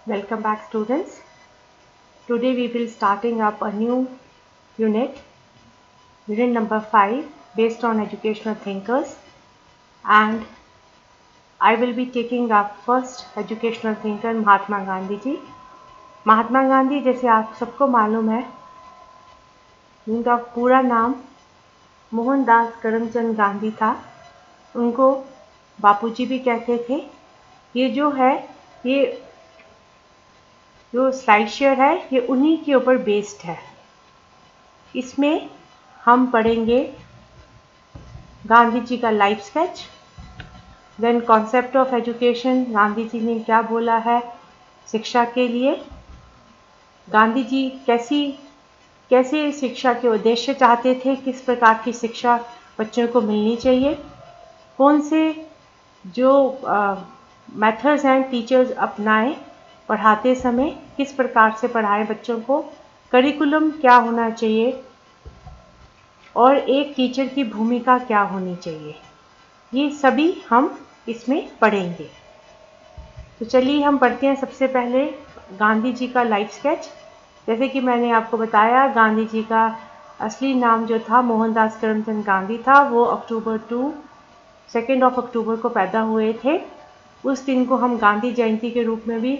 Welcome back, students. Today we will starting up a new unit number 5, based on educational thinkers, and I will be taking up first educational thinker Mahatma Gandhi ji. Mahatma Gandhi, जैसे आप सबको मालूम है, उनका पूरा नाम मोहनदास करमचंद गांधी था। उनको बापूजी भी कहते थे। ये जो स्लाइड शेयर है, ये उन्हीं के ऊपर बेस्ड है। इसमें हम पढ़ेंगे गांधी जी का life sketch, then concept of education, Gandhi ji ने क्या बोला है शिक्षा के लिए, गांधी जी कैसे शिक्षा के उद्देश्य चाहते थे, किस प्रकार की शिक्षा बच्चों को मिलनी चाहिए, कौन से जो मेथड्स एंड टीचर्स अपनाएं पढ़ाते समय, किस प्रकार से पढ़ाएं बच्चों को, करिकुलम क्या होना चाहिए और एक टीचर की भूमिका क्या होनी चाहिए, ये सभी हम इसमें पढ़ेंगे। तो चलिए हम पढ़ते हैं। सबसे पहले गांधी जी का लाइफ स्केच। जैसे कि मैंने आपको बताया, गांधी जी का असली नाम जो था मोहनदास करमचंद गांधी था। वो 2 अक्टूबर को पैदा हुए थे। उस दिन को हम गांधी जयंती के रूप में भी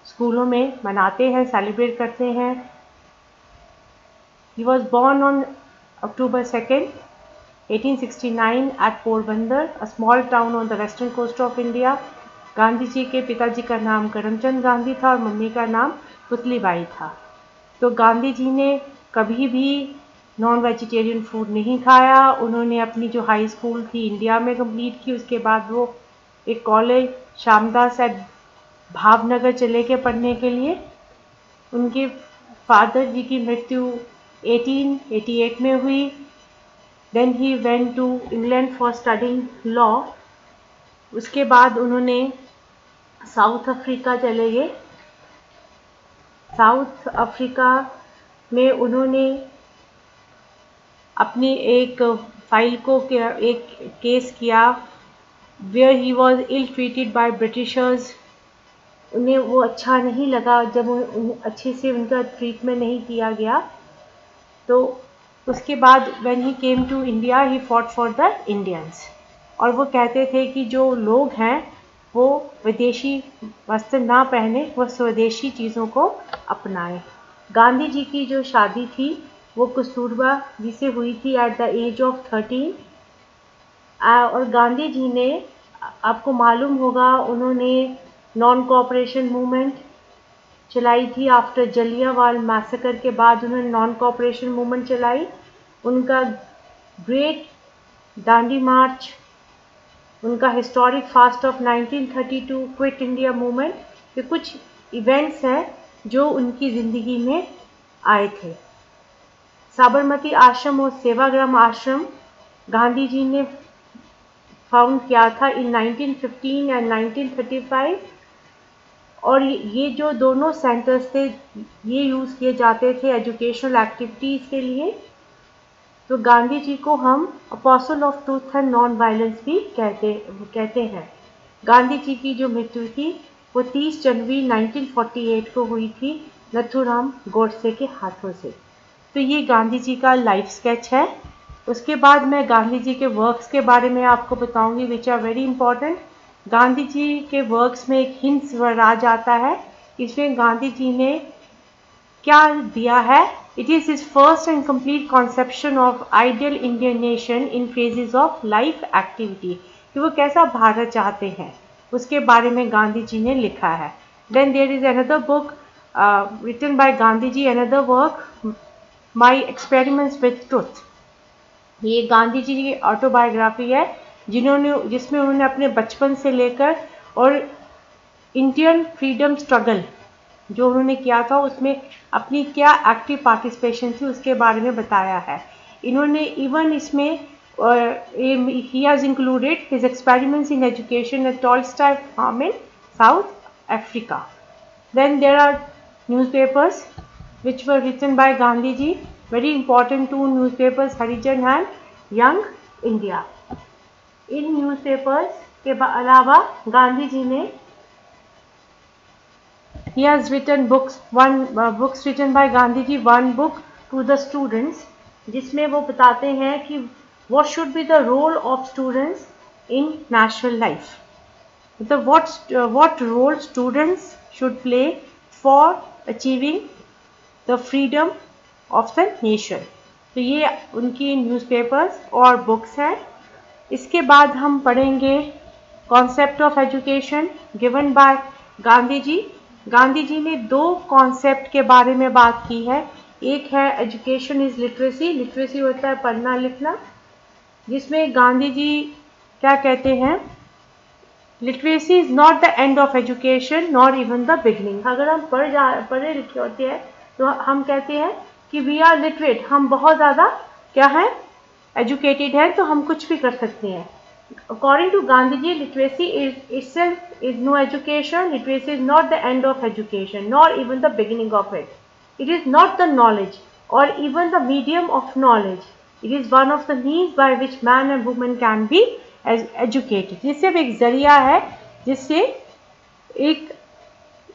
स्कूलों में मनाते हैं, सेलिब्रेट करते हैं। He was born on October 2nd, 1869 at Porbandar, a small town on the western coast of India. Gandhi ji के पिताजी का नाम करमचंद गांधी था और मम्मी का नाम पुतलीबाई था। तो गांधी जी ने कभी भी नॉन वेजिटेरियन फूड नहीं खाया। उन्होंने अपनी जो हाई स्कूल थी इंडिया में कंप्लीट की। उसके बाद वो एक कॉलेज श्यामदास एट भावनगर चले गए पढ़ने के लिए। उनके फादर जी की मृत्यु 1888 में हुई। Then he went to England for studying law. उसके बाद उन्होंने साउथ अफ्रीका चले गए। साउथ अफ्रीका में उन्होंने अपनी एक फाइल को एक केस किया, where he was ill treated by Britishers. उन्हें वो अच्छा नहीं लगा जब अच्छे से उनका ट्रीटमेंट नहीं किया गया। तो उसके बाद when he came to India, he fought for the Indians. और वो कहते थे कि जो लोग हैं वो विदेशी वस्त्र ना पहने, वो स्वदेशी चीज़ों को अपनाएं। गांधी जी की जो शादी थी वो कस्तूरबा जी से हुई थी एट द एज ऑफ 13। और गांधी जी ने, आपको मालूम होगा, उन्होंने नॉन कोऑपरेशन मूवमेंट चलाई थी। आफ्टर जलियांवाला मैसेकर के बाद उन्होंने नॉन कोऑपरेशन मूवमेंट चलाई। उनका ग्रेट दांडी मार्च, उनका historic fast of 1932, quit India movement, ये कुछ इवेंट्स हैं जो उनकी ज़िंदगी में आए थे। साबरमती आश्रम और सेवाग्राम आश्रम गांधी जी ने फाउंड किया था इन 1915 एंड 1935। और ये जो दोनों सेंटर्स थे, ये यूज़ किए जाते थे एजुकेशनल एक्टिविटीज़ के लिए। तो गांधी जी को हम apostle of truth and non violence भी कहते हैं। गांधी जी की जो मृत्यु थी वो 30 जनवरी 1948 को हुई थी नथुराम गोडसे के हाथों से। तो ये गांधी जी का लाइफ स्केच है। उसके बाद मैं गांधी जी के वर्क्स के बारे में आपको बताऊंगी, which are very important. Gandhi ji के वर्क्स में एक हिंद स्वराज आता है। इसमें गांधी जी ने क्या दिया है, it is his first and complete conception of ideal Indian nation in phases of life activity, कि वो कैसा भारत चाहते हैं, उसके बारे में गांधी जी ने लिखा है। Then there is another book written by Gandhi ji, another work, my experiments with truth. ये गांधी जी की ऑटोबायोग्राफी है जिसमें उन्होंने अपने बचपन से लेकर और इंडियन फ्रीडम स्ट्रगल जो उन्होंने किया था उसमें अपनी क्या एक्टिव पार्टिसिपेशन थी उसके बारे में बताया है। इन्होंने इवन इसमें he has included his experiments in education at Tolstoy farm in South Africa. Then there are newspapers which were written by Gandhi ji, very important two newspapers, Harijan and Young India. In newspapers के अलावा गांधी जी ने He has written books, books written by Gandhi ji, one book to the students, जिसमें वो बताते हैं कि what should be the role of students in national life. मतलब what role students should play for achieving the freedom of the nation. तो ये उनकी newspapers और बुक्स हैं. इसके बाद हम पढ़ेंगे concept of education given by Gandhi ji. Gandhi ji ने दो कॉन्सेप्ट के बारे में बात की है. एक है एजुकेशन इज लिटरेसी. लिटरेसी होता है पढ़ना लिखना, जिसमें गांधी जी क्या कहते हैं, literacy is not the end of education not even the beginning. अगर हम पढ़े लिखे होते हैं तो हम कहते हैं कि वी आर लिटरेट, हम बहुत ज़्यादा क्या है, एजुकेटेड है, तो हम कुछ भी कर सकते हैं. According to Gandhiji, literacy itself is no education. Literacy is not the end of education, nor even the beginning of it. It is not the knowledge or even the medium of knowledge. It is one of the means by which man and woman can be educated. ये सिर्फ एक जरिया है जिससे एक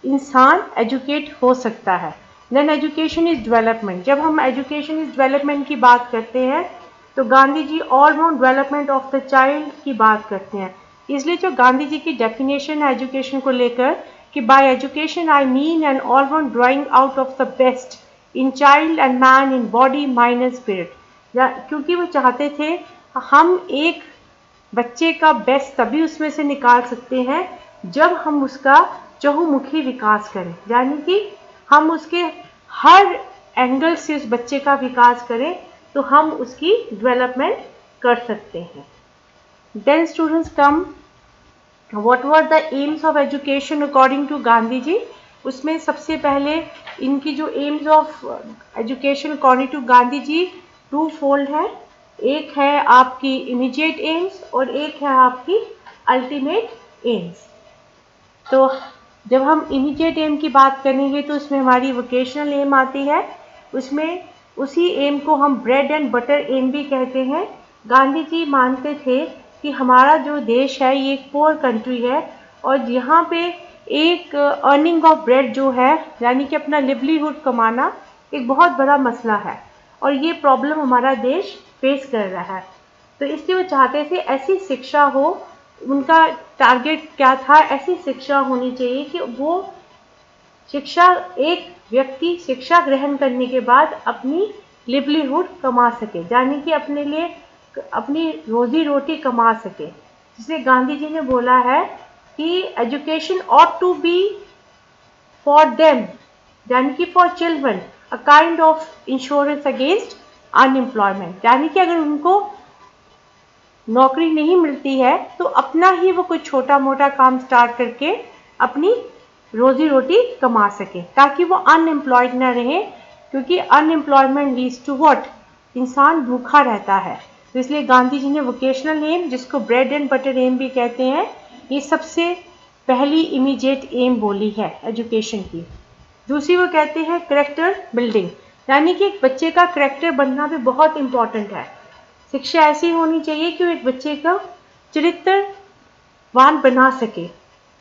इंसान educate हो सकता है. Then education is development. जब हम education is development की बात करते हैं तो Gandhi ji all round development of the child की बात करते हैं. इसलिए जो गांधी जी की डेफिनेशन है एजुकेशन को लेकर कि by education I mean an all round drawing out of the best in child and man in body mind and spirit. क्योंकि वो चाहते थे हम एक बच्चे का बेस्ट तभी उसमें से निकाल सकते हैं जब हम उसका चहुमुखी विकास करें, यानी कि हम उसके हर एंगल से उस बच्चे का विकास करें तो हम उसकी डेवलपमेंट कर सकते हैं. Then students come, what were the aims of education according to Gandhi ji. उसमें सबसे पहले इनकी जो aims of education according to Gandhi ji twofold है. एक है आपकी इमीडिएट एम्स और एक है आपकी अल्टीमेट एम्स. तो जब हम इमीडिएट एम की बात करेंगे तो उसमें हमारी वोकेशनल एम आती है. उसमें उसी एम को हम ब्रेड एंड बटर एम भी कहते हैं. गांधी जी मानते थे कि हमारा जो देश है ये एक पुअर कंट्री है और यहाँ पे एक अर्निंग ऑफ ब्रेड जो है, यानी कि अपना लिवलीहुड कमाना, एक बहुत बड़ा मसला है और ये प्रॉब्लम हमारा देश फेस कर रहा है. तो इसलिए वो चाहते थे ऐसी शिक्षा हो, उनका टारगेट क्या था, ऐसी शिक्षा होनी चाहिए कि वो शिक्षा, एक व्यक्ति शिक्षा ग्रहण करने के बाद अपनी लिवलीहुड कमा सके, यानी कि अपने लिए अपनी रोजी रोटी कमा सके. जिसे गांधी जी ने बोला है कि education ought to be for them, यानी कि for children a kind of insurance against unemployment. यानी कि अगर उनको नौकरी नहीं मिलती है तो अपना ही वो कुछ छोटा मोटा काम स्टार्ट करके अपनी रोजी रोटी कमा सके ताकि वो अनएम्प्लॉयड ना रहे, क्योंकि अनएम्प्लॉयमेंट लीड्स टू व्हाट, इंसान भूखा रहता है. तो इसलिए गांधी जी ने वोकेशनल एम, जिसको ब्रेड एंड बटर एम भी कहते हैं, ये सबसे पहली इमीडिएट एम बोली है एजुकेशन की. दूसरी वो कहते हैं करेक्टर बिल्डिंग, यानी कि एक बच्चे का करेक्टर बनना भी बहुत इम्पॉर्टेंट है. शिक्षा ऐसी होनी चाहिए कि वो एक बच्चे का चरित्रवान बना सके.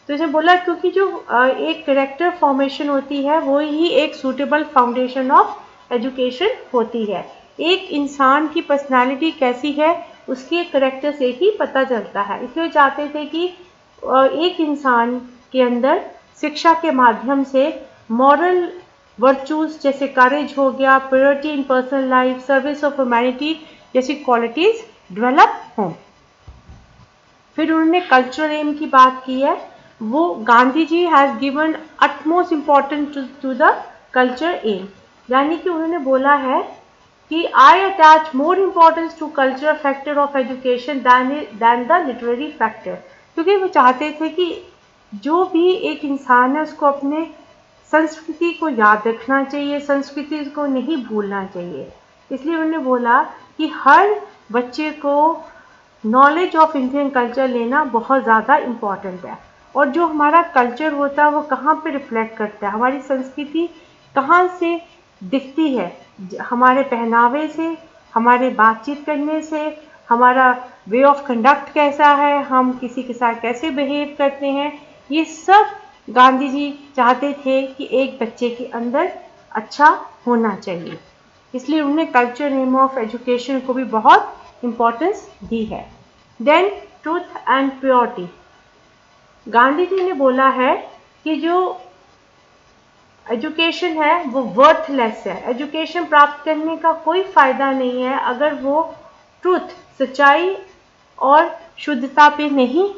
तो इसे बोला क्योंकि जो एक करेक्टर फॉर्मेशन होती है वो ही एक सूटेबल फाउंडेशन ऑफ एजुकेशन होती है. एक इंसान की पर्सनालिटी कैसी है उसके करेक्टर से ही पता चलता है. इसलिए चाहते थे कि एक इंसान के अंदर शिक्षा के माध्यम से मॉरल वर्चूज जैसे करेज हो गया, purity in personal life, service of humanity जैसी क्वालिटीज डेवलप हों. फिर उन्होंने कल्चरल एम की बात की है. वो Gandhi ji has given utmost important to the culture aim, यानी कि उन्होंने बोला है कि I attach more importance to cultural factor of education than the literary factor. क्योंकि वो चाहते थे कि जो भी एक इंसान है उसको अपने संस्कृति को याद रखना चाहिए, संस्कृति को नहीं भूलना चाहिए. इसलिए उन्होंने बोला कि हर बच्चे को नॉलेज ऑफ इंडियन कल्चर लेना बहुत ज़्यादा इम्पॉर्टेंट है. और जो हमारा कल्चर होता है वो कहाँ पे रिफ्लेक्ट करता है, हमारी संस्कृति कहाँ से दिखती है, हमारे पहनावे से, हमारे बातचीत करने से, हमारा वे ऑफ कंडक्ट कैसा है, हम किसी के साथ कैसे बिहेव करते हैं, ये सब गांधी जी चाहते थे कि एक बच्चे के अंदर अच्छा होना चाहिए, इसलिए उन्होंने कल्चर नेम ऑफ एजुकेशन को भी बहुत इम्पोर्टेंस दी है। Then truth and purity, Gandhi ji ने बोला है कि जो एजुकेशन है वो वर्थलेस है, एजुकेशन प्राप्त करने का कोई फायदा नहीं है अगर वो ट्रूथ, सच्चाई और शुद्धता पे नहीं,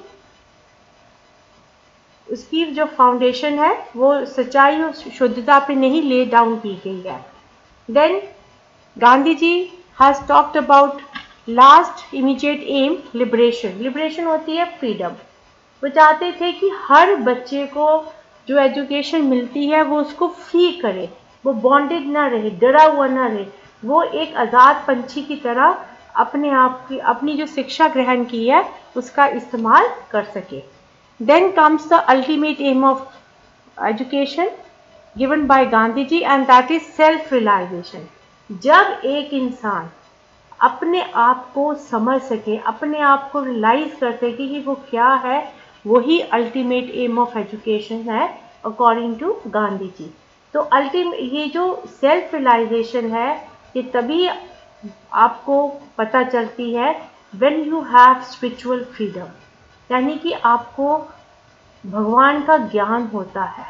उसकी जो फाउंडेशन है वो सच्चाई और शुद्धता पे नहीं ले डाउन की गई है। Then Gandhi ji has talked about last immediate aim liberation, liberation होती है फ्रीडम। वो चाहते थे कि हर बच्चे को जो एजुकेशन मिलती है वो उसको फ्री करे, वो बॉन्डेड ना रहे, डरा हुआ ना रहे, वो एक आज़ाद पंछी की तरह अपने आप की अपनी जो शिक्षा ग्रहण की है उसका इस्तेमाल कर सके। Then comes the ultimate aim of education given by Gandhi ji and that is self realisation. जब एक इंसान अपने आप को समझ सके, अपने आप को रियलाइज कर सके कि वो क्या है, वही अल्टीमेट एम ऑफ एजुकेशन है अकॉर्डिंग टू गांधी जी। तो अल्टीमेट ये जो सेल्फ रियलाइजेशन है ये तभी आपको पता चलती है when you have spiritual freedom, यानी कि आपको भगवान का ज्ञान होता है।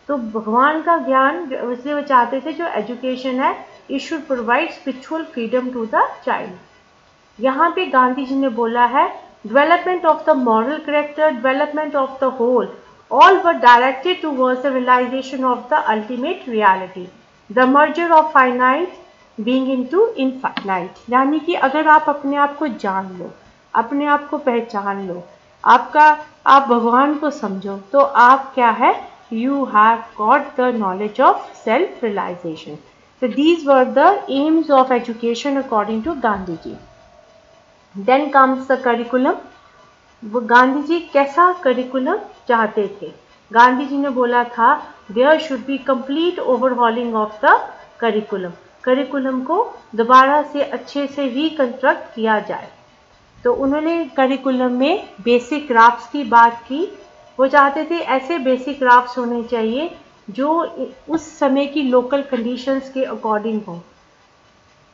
तो भगवान का ज्ञान इसलिए वो चाहते थे जो एजुकेशन है it should provide spiritual freedom to the child. यहाँ पे गांधी जी ने बोला है development of the moral character, development of the whole, all were directed towards the realization of the ultimate reality, the merger of finite being into infinite। यानी कि अगर आप अपने आप को जान लो, अपने आप को पहचान लो, आपका आप भगवान को समझो, तो आप क्या है, you have got the knowledge of self realization। So these were the aims of education according to Gandhi ji। Then comes the curriculum। वो गांधी जी कैसा करिकुलम चाहते थे? गांधी जी ने बोला था there should be complete overhauling of the curriculum, curriculum को दोबारा से अच्छे से रिकंस्ट्रक्ट किया जाए। तो उन्होंने करिकुलम में बेसिक क्राफ्ट्स की बात की। वो चाहते थे ऐसे बेसिक क्राफ्ट्स होने चाहिए जो उस समय की लोकल कंडीशंस के अकॉर्डिंग हो,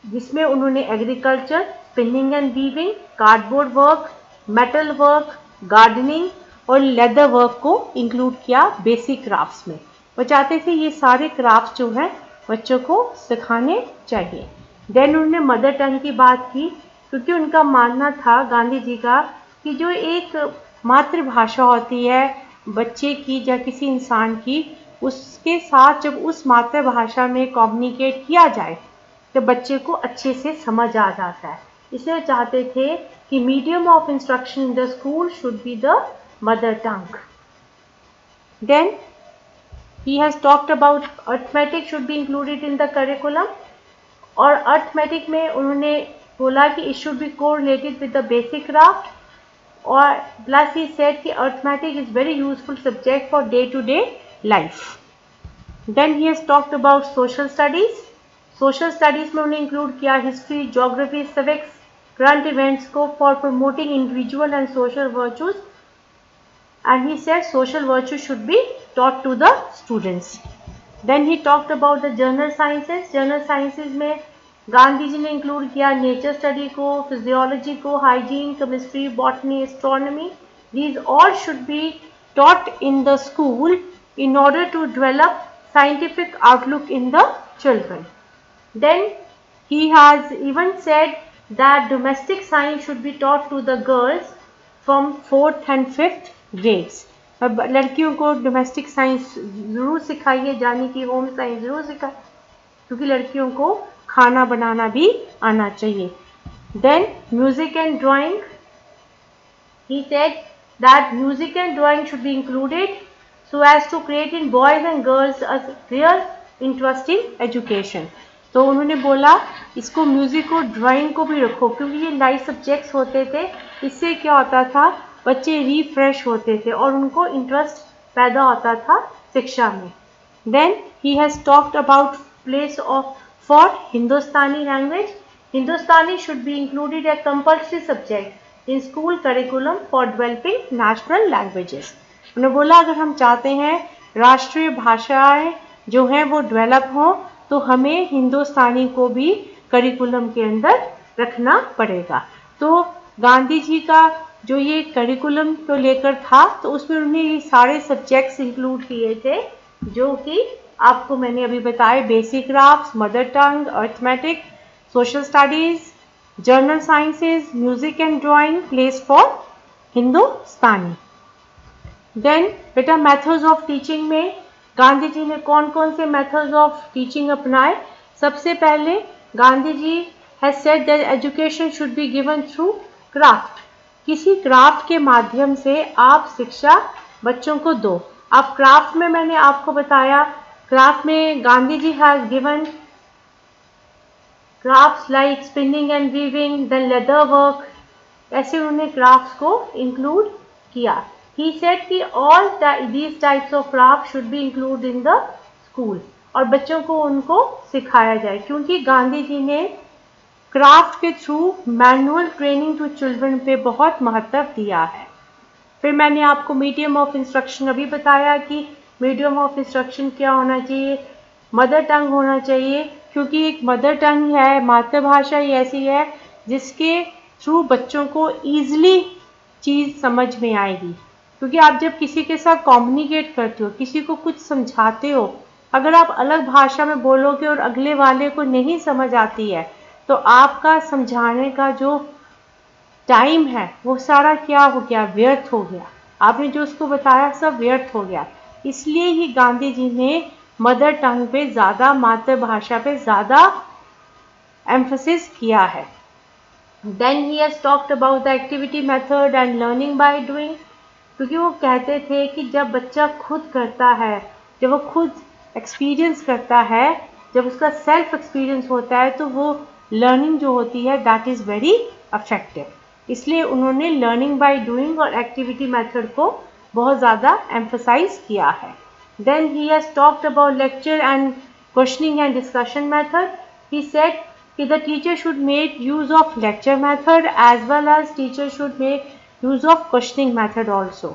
जिसमें उन्होंने agriculture, spinning and weaving, cardboard work, metal work, gardening और लेदर वर्क को इंक्लूड किया बेसिक क्राफ्ट्स में। वो चाहते थे ये सारे क्राफ्ट्स जो हैं बच्चों को सिखाने चाहिए। देन उन्होंने मदर टंग की बात की, क्योंकि उनका मानना था गांधी जी का कि जो एक मातृभाषा होती है बच्चे की या किसी इंसान की, उसके साथ जब उस मातृभाषा में कम्युनिकेट किया जाए तो बच्चे को अच्छे से समझ आ जाता है। इसलिए चाहते थे कि medium of instruction in the school should be the mother tongue. Then he has talked about arithmetic should be included in the curriculum, और अर्थमेटिक में उन्होंने बोला कि it should be correlated with the basic craft, और plus he said कि arithmetic is very useful subject for day to day life. Then he has talked about social studies. Social studies में उन्होंने include किया history, geography, civics, current events को for promoting individual and social virtues, and he said social virtue should be taught to the students। Then he talked about the general sciences। General sciences में गांधी जी ने include किया nature study को, physiology को, hygiene, chemistry, botany, astronomy. These all should be taught in the school in order to develop scientific outlook in the children। Then he has even said that domestic science should be taught to the girls from 4th and 5th grades। अब लड़कियों को domestic science ज़रूर सिखाइए, जाने की home science ज़रूर सिखाइए, क्योंकि लड़कियों को खाना बनाना भी आना चाहिए। Then music and drawing, he said that music and drawing should be included so as to create in boys and girls a real interest in education। तो उन्होंने बोला इसको म्यूजिक और ड्राइंग को भी रखो, क्योंकि ये लाइट सब्जेक्ट्स होते थे, इससे क्या होता था बच्चे रिफ्रेश होते थे और उनको इंटरेस्ट पैदा होता था शिक्षा में। Then he has talked about place of for Hindustani language. Hindustani should be included a compulsory subject in school curriculum for developing national languages। उन्होंने बोला अगर हम चाहते हैं राष्ट्रीय भाषाएं जो हैं वो डेवलप हों तो हमें हिंदुस्तानी को भी करिकुलम के अंदर रखना पड़ेगा। तो गांधी जी का जो ये करिकुलम को लेकर था तो उसमें उन्होंने ये सारे सब्जेक्ट्स इंक्लूड किए थे जो कि आपको मैंने अभी बताए, basic crafts, mother tongue, arithmetic, social studies, general sciences, music and drawing, place for Hindustani. Then बेटा मेथड्स ऑफ टीचिंग में गांधी जी ने कौन कौन से मेथड्स ऑफ टीचिंग अपनाए। सबसे पहले Gandhi ji has said that education should be given through craft. किसी क्राफ्ट के माध्यम से आप शिक्षा बच्चों को दो। अब क्राफ्ट में मैंने आपको बताया, क्राफ्ट में Gandhi ji has given crafts like spinning and weaving, then leather work, ऐसे उन्होंने क्राफ्ट्स को इंक्लूड किया। ही सेड कि all these types of craft should be include in the school और बच्चों को उनको सिखाया जाए, क्योंकि गांधी जी ने क्राफ्ट के through manual training to children पे बहुत महत्व दिया है। फिर मैंने आपको मीडियम ऑफ इंस्ट्रक्शन अभी बताया कि मीडियम ऑफ इंस्ट्रक्शन क्या होना चाहिए, मदर टंग होना चाहिए, क्योंकि एक मदर टंग है, मातृभाषा ही ऐसी है जिसके थ्रू बच्चों को ईजिली चीज़ समझ में आएगी। क्योंकि आप जब किसी के साथ कम्युनिकेट करते हो, किसी को कुछ समझाते हो, अगर आप अलग भाषा में बोलोगे और अगले वाले को नहीं समझ आती है तो आपका समझाने का जो टाइम है वो सारा क्या हो गया, व्यर्थ हो गया। आपने जो उसको बताया सब व्यर्थ हो गया। इसलिए ही गांधी जी ने मदर टंग पे ज़्यादा, मातृभाषा पे ज़्यादा एम्फसिस किया है। Then he has talked about the activity method and learning by doing, क्योंकि वो कहते थे कि जब बच्चा खुद करता है, जब वो खुद एक्सपीरियंस करता है, जब उसका सेल्फ एक्सपीरियंस होता है तो वो लर्निंग जो होती है दैट इज़ वेरी इफेक्टिव। इसलिए उन्होंने लर्निंग बाय डूइंग और एक्टिविटी मेथड को बहुत ज़्यादा एम्फसाइज किया है। Then he has talked about lecture and questioning and discussion method. He said कि the teacher should make use of lecture method as well as teacher should make use of questioning method also,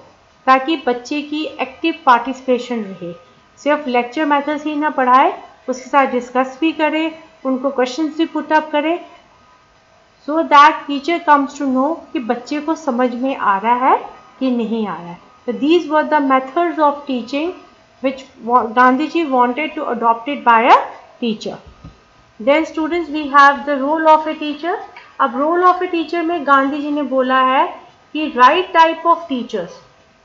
ताकि बच्चे की active participation रहे। सिर्फ lecture method ही ना पढ़ाए, उसके साथ डिस्कस भी करे, उनको क्वेश्चंस भी पुट अप करे, so that teacher comes to know कि बच्चे को समझ में आ रहा है कि नहीं आ रहा है। तो these were the methods of teaching which Gandhi ji wanted to adopt it by a teacher. Then students we have the role of a teacher. अब रोल ऑफ ए टीचर में गांधी जी ने बोला है कि राइट टाइप ऑफ टीचर्स,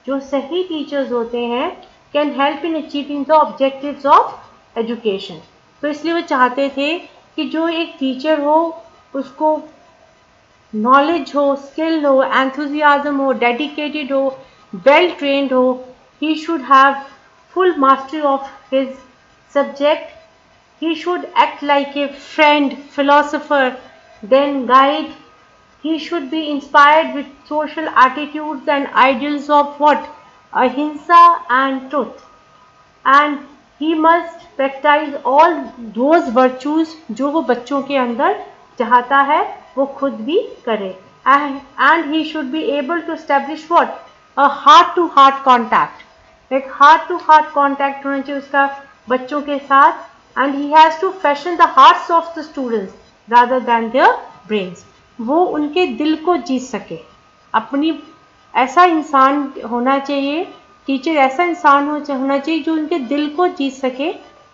जो सही teachers होते हैं, can help in achieving the objectives of education. तो इसलिए वो चाहते थे कि जो एक टीचर हो उसको नॉलेज हो, स्किल हो, एंथुजियाज्म हो, डेडिकेटेड हो, वेल ट्रेन्ड हो, he should have full mastery of his subject. He should act like a friend, philosopher, then guide. He should be inspired with social attitudes and ideals of what? Ahimsa and truth. And he must practice all those virtues जो वो बच्चों के अंदर चाहता है वो खुद भी करे. And he should be able to establish what? A heart-to-heart contact. एक heart-to-heart contact होना चाहिए उसका बच्चों के साथ. And he has to fashion the hearts of the students rather than their brains. वो उनके दिल को जीत सके. अपनी ऐसा इंसान होना चाहिए, टीचर ऐसा इंसान होना चाहिए जो उनके दिल को जीत सके,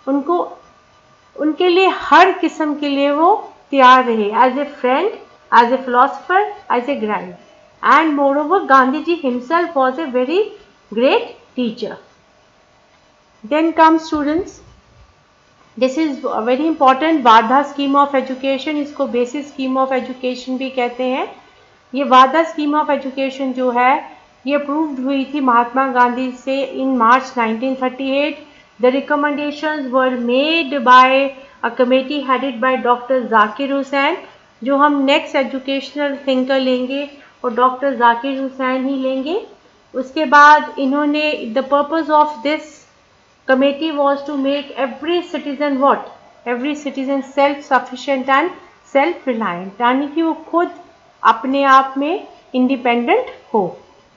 उनको उनके लिए हर किस्म के लिए वो तैयार रहे, as a friend, as a philosopher, as a guide. And moreover Gandhi ji himself was a very great teacher. Then come students, this is very important, Wardha scheme of education. इसको बेसिक स्कीम ऑफ एजुकेशन भी कहते हैं. ये Wardha scheme of education जो है ये approved हुई थी महात्मा गांधी से इन मार्च 1938. The recommendations were made by a committee headed by doctor Zakir Hussain. जो हम नेक्स्ट एजुकेशनल थिंकर लेंगे और डॉक्टर जाकिर हुसैन ही लेंगे. उसके बाद इन्होंने the purpose of this committee was to make every citizen what? Every citizen self-sufficient and self-reliant. यानी कि वो खुद अपने आप में इंडिपेंडेंट हो.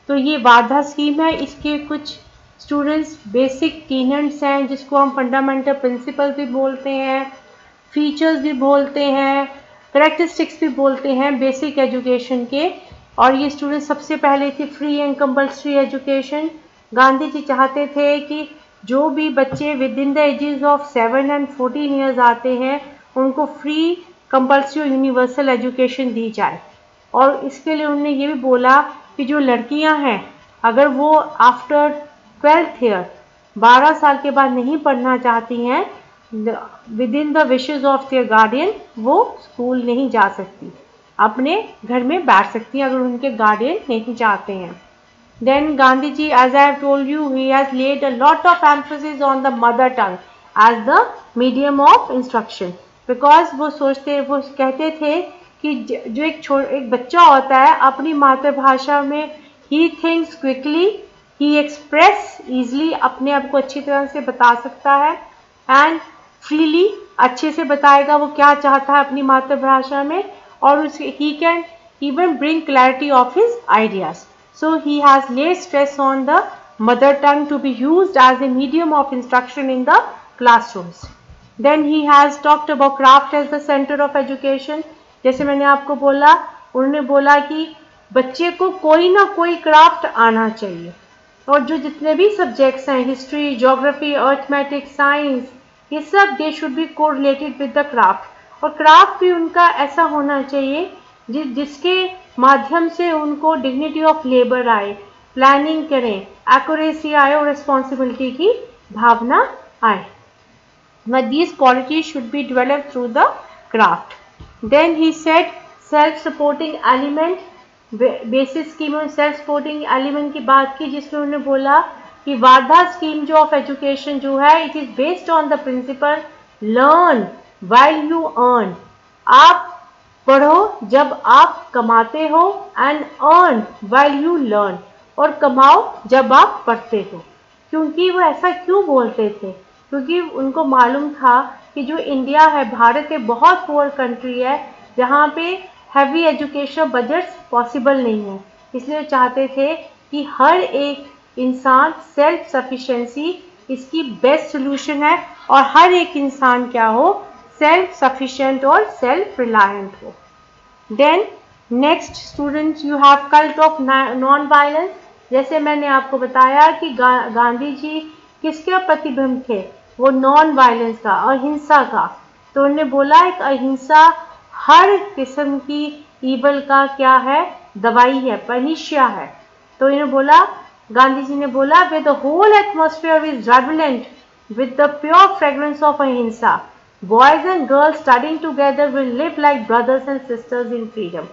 तो ये वाधा स्कीम है, इसके कुछ स्टूडेंट्स बेसिक टीनेंट्स हैं जिसको हम फंडामेंटल प्रिंसिपल भी बोलते हैं, फीचर्स भी बोलते हैं, करेक्टरिस्टिक्स भी बोलते हैं बेसिक एजुकेशन के। और ये स्टूडेंट सबसे पहले थे free and compulsory education. Gandhi ji चाहते थे कि जो भी बच्चे within the ages of 7 and 14 years आते हैं उनको फ्री कंपल्सरी यूनिवर्सल एजुकेशन दी जाए। और इसके लिए उन्होंने ये भी बोला कि जो लड़कियां हैं अगर वो आफ्टर 12th ईयर 12 साल के बाद नहीं पढ़ना चाहती हैं with in the wishes of their guardian वो स्कूल नहीं जा सकती, अपने घर में बैठ सकती हैं अगर उनके गार्डियन नहीं चाहते हैं। Then Gandhiji, as I have told you, he has laid a lot of emphasis on the mother tongue as the medium of instruction, because वो कहते थे कि जो एक बच्चा होता है अपनी मातृभाषा में he thinks quickly, he express easily, अपने आप को अच्छी तरह से बता सकता है and freely, अच्छे से बताएगा वो क्या चाहता है अपनी मातृभाषा में, और he can even bring clarity of his ideas. So he has laid stress on the mother tongue to be used as a medium of instruction in the classrooms. Then he has talked about craft as the center of education. जैसे मैंने आपको बोला, उन्होंने बोला कि बच्चे को कोई ना कोई क्राफ्ट आना चाहिए, और जो जितने भी सब्जेक्ट्स हैं हिस्ट्री, ज्योग्राफी, अर्थमेटिक्स, साइंस, ये सब they should be correlated with the craft. और क्राफ्ट भी उनका ऐसा होना चाहिए जिसके माध्यम से उनको डिग्निटी ऑफ लेबर आए, प्लानिंग करें, एक्यूरेसी आए और रिस्पॉन्सिबिलिटी की भावना आए। But these qualities should be developed through the craft. Then he said self-supporting element, basis scheme में सेल्फ सपोर्टिंग एलिमेंट की बात की, जिसमें उन्होंने बोला कि वाधा स्कीम जो ऑफ एजुकेशन जो है it is based on the principle learn while you earn. आप पढ़ो जब आप कमाते हो and earn while you learn, और कमाओ जब आप पढ़ते हो। क्योंकि वो ऐसा क्यों बोलते थे? क्योंकि उनको मालूम था कि जो इंडिया है, भारत एक बहुत पुअर कंट्री है जहाँ पे हैवी एजुकेशन बजट्स पॉसिबल नहीं है, इसलिए चाहते थे कि हर एक इंसान सेल्फ सफिशिएंसी इसकी बेस्ट सोल्यूशन है और हर एक इंसान क्या हो, सेल्फ सफिशिएंट और सेल्फ रिलायंट हो। Then next students you have cult of non violence. जैसे मैंने आपको बताया कि गांधी जी किसके प्रतिबिंब थे, वो नॉन वायलेंस का, अहिंसा का। तो उन्होंने बोला एक अहिंसा हर किस्म की ईवल का क्या है, दवाई है, पनिशिया है। तो इन्होंने बोला, गांधी जी ने बोला with the whole atmosphere is redolent with the pure fragrance of ahimsa, boys and girls studying together will live like brothers and sisters in freedom.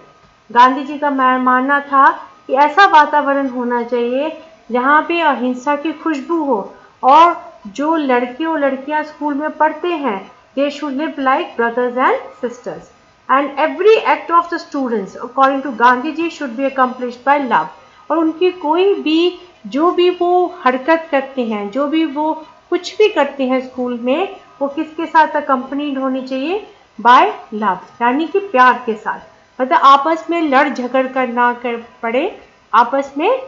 Gandhi ji का मानना था कि ऐसा वातावरण होना चाहिए जहाँ पे अहिंसा की खुशबू हो, और जो लड़के और लड़कियां स्कूल में पढ़ते हैं they should live like brothers and sisters, and every act of the students according to Gandhi ji should be accomplished by love. और उनकी कोई भी जो भी वो हरकत करते हैं, जो भी वो कुछ भी करते हैं स्कूल में, वो किसके साथ अकम्पनीड होनी चाहिए, बाय लव, यानी कि प्यार के साथ। मतलब आपस में लड़ झगड़ कर ना कर पड़े, आपस में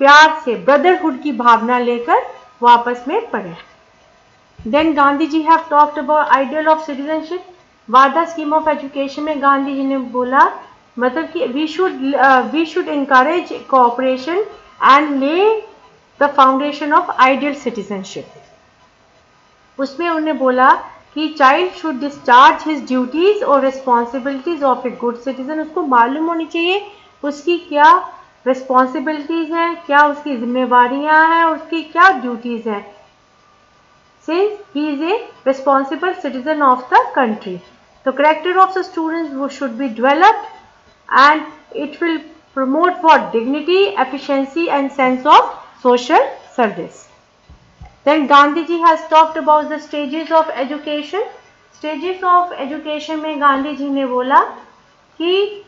प्यार से ब्रदरहुड की भावना लेकर वो आपस में पढ़े। Then Gandhi ji have talked about ideal of citizenship. Wardha scheme of education में गांधी जी ने बोला मतलब कि we should encourage cooperation and lay the foundation of ideal citizenship. उसमें उन्होंने बोला कि child should discharge his duties और responsibilities of a good citizen. उसको मालूम होनी चाहिए उसकी क्या रिस्पॉन्सिबिलिटीज हैं, क्या उसकी जिम्मेवारियां हैं, उसकी क्या ड्यूटीज हैं, since he is a responsible citizen of the country. The character of the students should be developed and it will promote what? Dignity, efficiency and sense of social service. Then Gandhi ji has talked about the stages of education. Stages of education में गांधी जी ने बोला कि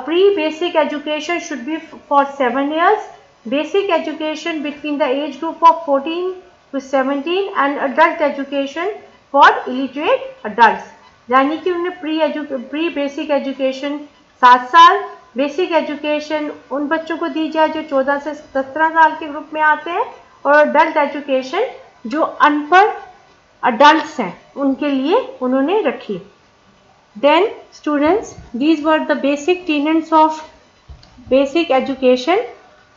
pre-basic education should be for 7 years, basic education between the age group of 14 to 17 and adult education for illiterate adults। यानी कि उन्होंने pre basic education 7 साल, basic education उन बच्चों को दी जाए जो 14 से 17 साल के ग्रुप में आते हैं, और अडल्ट एजुकेशन जो अनपढ़ अडल्ट्स हैं उनके लिए उन्होंने रखी। Then students, these were the basic tenets of basic education.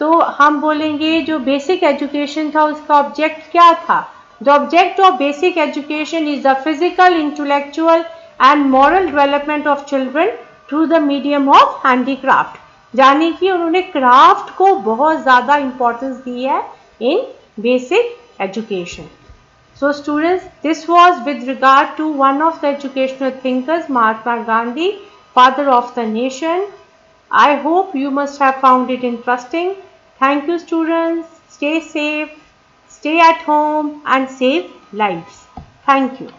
तो हम बोलेंगे जो बेसिक एजुकेशन था उसका ऑब्जेक्ट क्या था? The object of basic education is the physical, intellectual and moral development of children through the medium of handicraft. यानी कि उन्होंने क्राफ्ट को बहुत ज़्यादा इंपॉर्टेंस दी है in basic education. So students, this was with regard to one of the educational thinkers, Mahatma Gandhi, father of the nation. I hope you must have found it interesting. Thank you students. Stay safe, stay at home and save lives. Thank you.